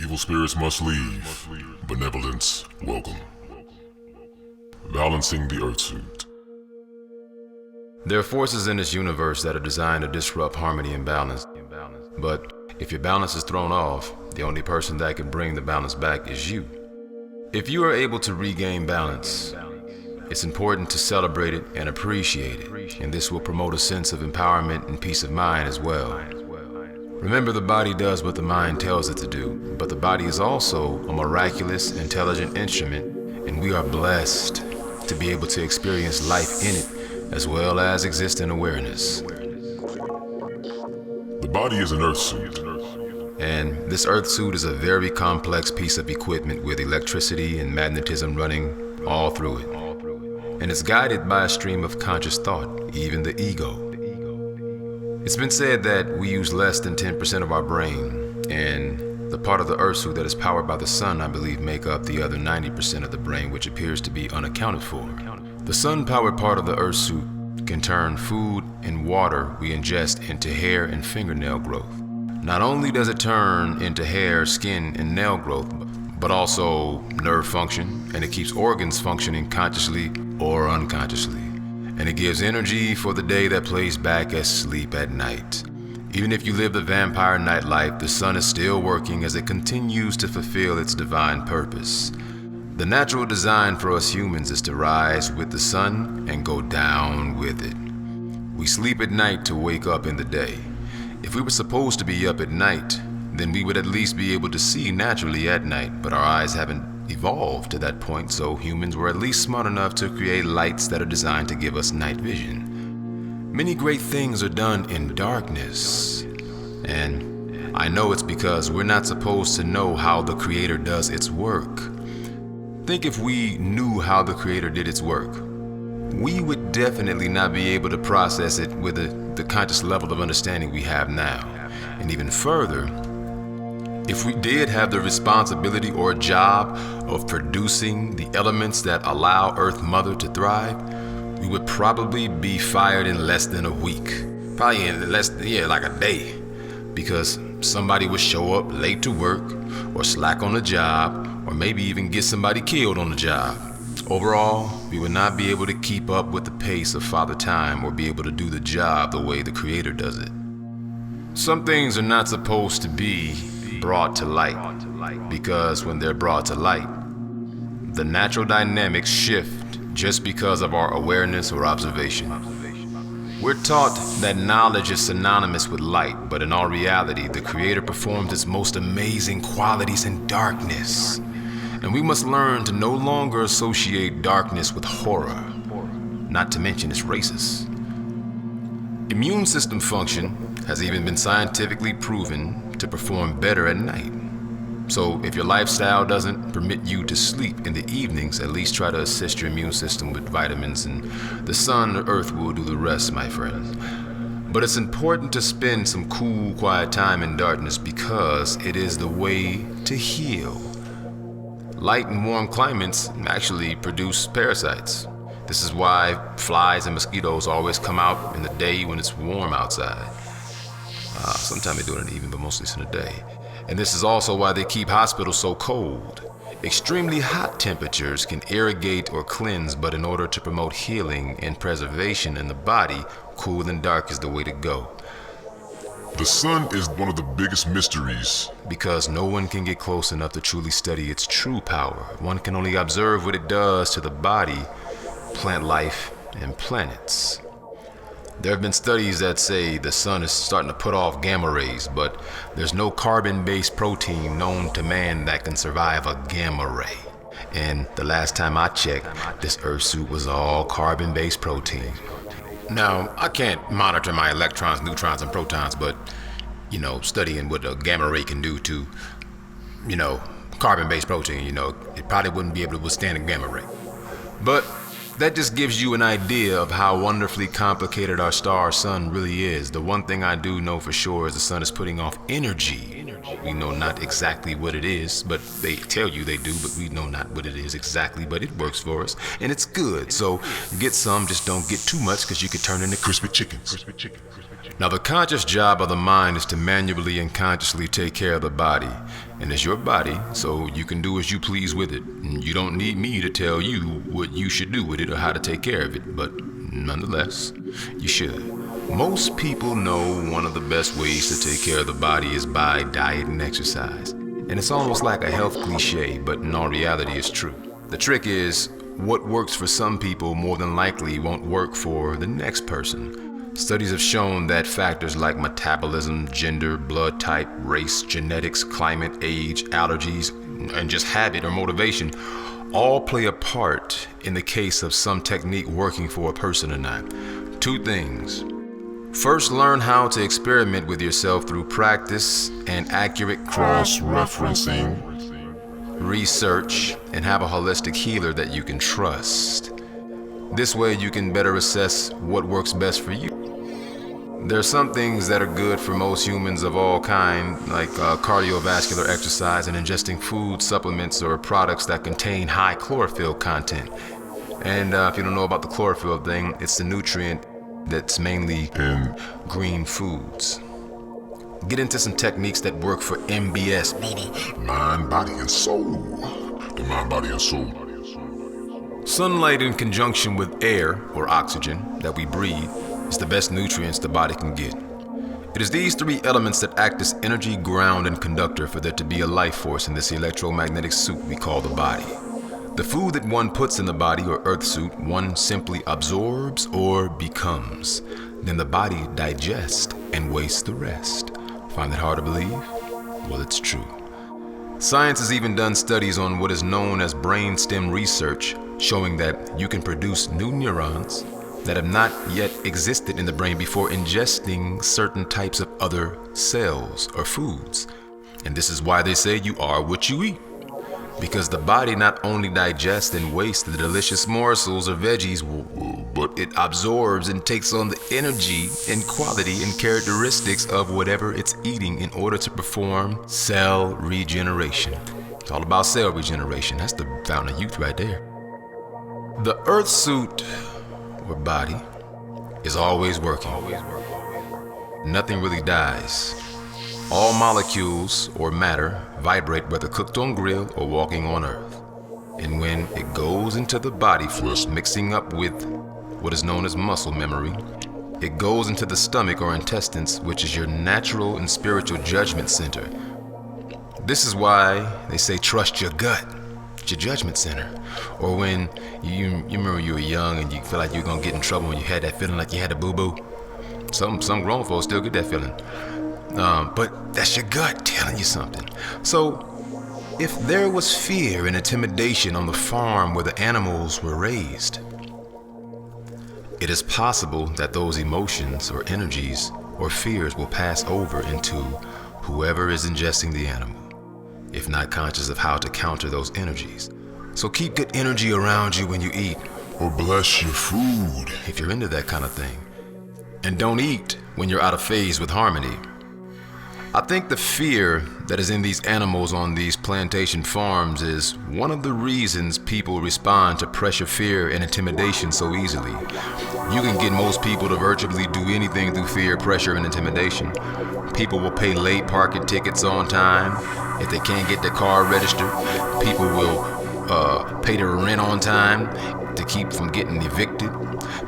Evil spirits must leave. Benevolence, welcome. Balancing the Earth suit. There are forces in this universe that are designed to disrupt harmony and balance. But if your balance is thrown off, the only person that can bring the balance back is you. If you are able to regain balance, it's important to celebrate it and appreciate it, and this will promote a sense of empowerment and peace of mind as well. Remember, the body does what the mind tells it to do, but the body is also a miraculous, intelligent instrument, and we are blessed to be able to experience life in it, as well as exist in awareness. The body is an Earth suit. And this Earth suit is a very complex piece of equipment with electricity and magnetism running all through it. And it's guided by a stream of conscious thought, even the ego. It's been said that we use less than 10% of our brain, and the part of the Earth suit that is powered by the sun, I believe, make up the other 90% of the brain, which appears to be unaccounted for. The sun-powered part of the Earth suit can turn food and water we ingest into hair and fingernail growth. Not only does it turn into hair, skin, and nail growth, but also nerve function, and it keeps organs functioning consciously or unconsciously. And it gives energy for the day that plays back as sleep at night. Even if you live the vampire nightlife, the sun is still working as it continues to fulfill its divine purpose. The natural design for us humans is to rise with the sun and go down with it. We sleep at night to wake up in the day. If we were supposed to be up at night, then we would at least be able to see naturally at night, but our eyes haven't evolved to that point, so humans were at least smart enough to create lights that are designed to give us night vision. Many great things are done in darkness, and I know it's because we're not supposed to know how the Creator does its work. Think if we knew how the Creator did its work, we would definitely not be able to process it with the conscious level of understanding we have now. And even further, if we did have the responsibility or job of producing the elements that allow Earth Mother to thrive, we would probably be fired in less than a week. Probably in like a day. Because somebody would show up late to work, or slack on the job, or maybe even get somebody killed on the job. Overall, we would not be able to keep up with the pace of Father Time or be able to do the job the way the Creator does it. Some things are not supposed to be brought to light, because when they're brought to light, the natural dynamics shift just because of our awareness or observation. We're taught that knowledge is synonymous with light, but in all reality, the Creator performs its most amazing qualities in darkness. And we must learn to no longer associate darkness with horror, not to mention its racist. Immune system function has even been scientifically proven to perform better at night. So if your lifestyle doesn't permit you to sleep in the evenings, at least try to assist your immune system with vitamins, and the sun or earth will do the rest, my friends. But it's important to spend some cool, quiet time in darkness because it is the way to heal. Light and warm climates actually produce parasites. This is why flies and mosquitoes always come out in the day when it's warm outside. Sometimes they do it in the evening, but mostly it's in the day. And this is also why they keep hospitals so cold. Extremely hot temperatures can irrigate or cleanse, but in order to promote healing and preservation in the body, cool and dark is the way to go. The sun is one of the biggest mysteries. Because no one can get close enough to truly study its true power. One can only observe what it does to the body, plant life, and planets. There have been studies that say the sun is starting to put off gamma rays, but there's no carbon-based protein known to man that can survive a gamma ray. And the last time I checked, this Earth suit was all carbon-based protein. Now, I can't monitor my electrons, neutrons, and protons, but, studying what a gamma ray can do to, carbon-based protein, it probably wouldn't be able to withstand a gamma ray. But that just gives you an idea of how wonderfully complicated our star sun really is. The one thing I do know for sure is the sun is putting off energy. We know not exactly what it is, but they tell you they do, but we know not what it is exactly, but it works for us, and it's good. So get some, just don't get too much, because you could turn into crispy chickens. Now, the conscious job of the mind is to manually and consciously take care of the body. And it's your body, so you can do as you please with it. And you don't need me to tell you what you should do with it or how to take care of it. But nonetheless, you should. Most people know one of the best ways to take care of the body is by diet and exercise. And it's almost like a health cliche, but in all reality, it's true. The trick is, what works for some people more than likely won't work for the next person. Studies have shown that factors like metabolism, gender, blood type, race, genetics, climate, age, allergies, and just habit or motivation all play a part in the case of some technique working for a person or not. Two things. First, learn how to experiment with yourself through practice and accurate cross-referencing, research, and have a holistic healer that you can trust. This way you can better assess what works best for you. There are some things that are good for most humans of all kinds, like cardiovascular exercise and ingesting food, supplements, or products that contain high chlorophyll content. And if you don't know about the chlorophyll thing, it's the nutrient that's mainly in green foods. Get into some techniques that work for MBS, baby. Mind, body, and soul. The mind, body, and soul. Sunlight in conjunction with air, or oxygen, that we breathe, is the best nutrients the body can get. It is these three elements that act as energy, ground, and conductor for there to be a life force in this electromagnetic suit we call the body. The food that one puts in the body, or earth suit, one simply absorbs or becomes. Then the body digests and wastes the rest. Find it hard to believe? Well, it's true. Science has even done studies on what is known as brainstem research, showing that you can produce new neurons that have not yet existed in the brain before ingesting certain types of other cells or foods. And this is why they say you are what you eat. Because the body not only digests and wastes the delicious morsels or veggies, but it absorbs and takes on the energy and quality and characteristics of whatever it's eating in order to perform cell regeneration. It's all about cell regeneration. That's the fountain of youth right there. The earth suit, or body, is always working. Nothing really dies. All molecules or matter vibrate whether cooked on grill or walking on earth. And when it goes into the body first, mixing up with what is known as muscle memory, it goes into the stomach or intestines, which is your natural and spiritual judgment center. This is why they say trust your gut. It's your judgment center. Or when you remember you were young and you feel like you're gonna get in trouble when you had that feeling like you had a boo-boo. Some grown folks still get that feeling. But that's your gut telling you something. So if there was fear and intimidation on the farm where the animals were raised, it is possible that those emotions or energies or fears will pass over into whoever is ingesting the animal, if not conscious of how to counter those energies. So keep good energy around you when you eat. Or bless your food, if you're into that kind of thing. And don't eat when you're out of phase with harmony. I think the fear that is in these animals on these plantation farms is one of the reasons people respond to pressure, fear, and intimidation so easily. You can get most people to virtually do anything through fear, pressure, and intimidation. People will pay late parking tickets on time if they can't get their car registered. People will pay their rent on time to keep from getting evicted.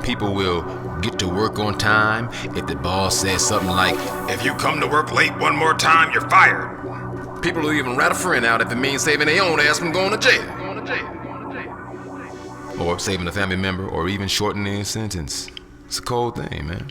People will get to work on time if the boss says something like, if you come to work late one more time, you're fired. People will even rat a friend out if it means saving their own ass from going to jail. Or saving a family member, or even shortening a sentence. It's a cold thing, man.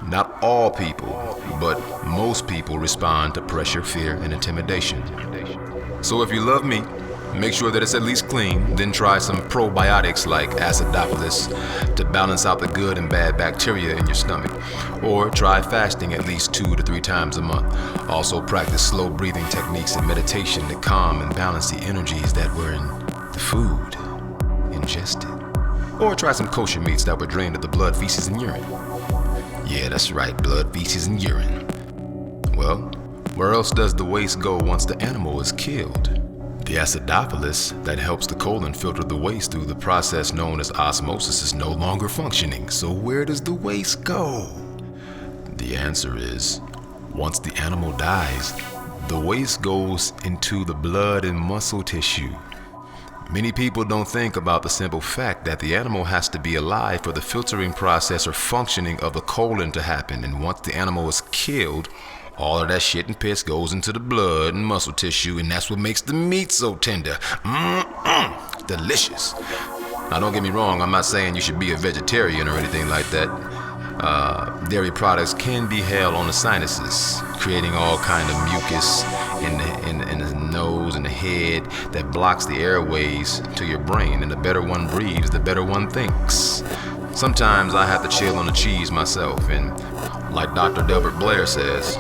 Not all people, but most people respond to pressure, fear, and intimidation. So if you love meat, make sure that it's at least clean, then try some probiotics like acidophilus to balance out the good and bad bacteria in your stomach. Or try fasting at least 2 to 3 times a month. Also practice slow breathing techniques and meditation to calm and balance the energies that were in the food ingested. Or try some kosher meats that were drained of the blood, feces, and urine. Yeah, that's right, blood, feces, and urine. Well, where else does the waste go once the animal is killed? The acidophilus that helps the colon filter the waste through the process known as osmosis is no longer functioning. So where does the waste go? The answer is, once the animal dies, the waste goes into the blood and muscle tissue. Many people don't think about the simple fact that the animal has to be alive for the filtering process or functioning of the colon to happen, and once the animal is killed, all of that shit and piss goes into the blood and muscle tissue, and that's what makes the meat so tender. Delicious. Now don't get me wrong, I'm not saying you should be a vegetarian or anything like that. Dairy products can be hell on the sinuses, creating all kind of mucus in the nose and the head that blocks the airways to your brain, and the better one breathes, the better one thinks. Sometimes I have to chill on the cheese myself, and like Dr. Delbert Blair says,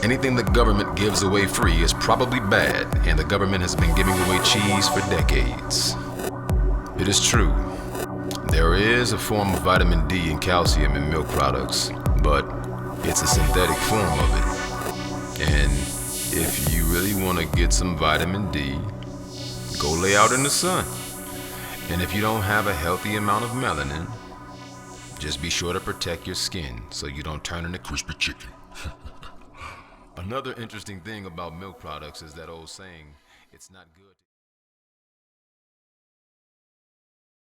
anything the government gives away free is probably bad, and the government has been giving away cheese for decades. It is true. There is a form of vitamin D and calcium in milk products, but it's a synthetic form of it. And if you really want to get some vitamin D, go lay out in the sun. And if you don't have a healthy amount of melanin, just be sure to protect your skin so you don't turn into crispy chicken. Another interesting thing about milk products is that old saying, it's not good.